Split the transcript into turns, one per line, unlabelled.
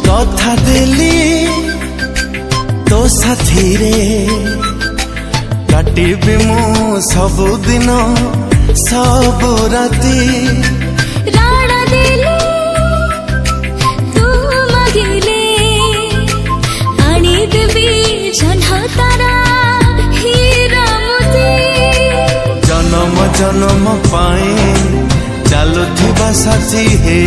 कथा देली तो साथी रे काटिबे मु सबुदिन सब राती
राणा देली तू मागिले आनी देवी जन्ह तारा हीरा मोती
जन्म जन्म पाए चालुथिबा साथी हे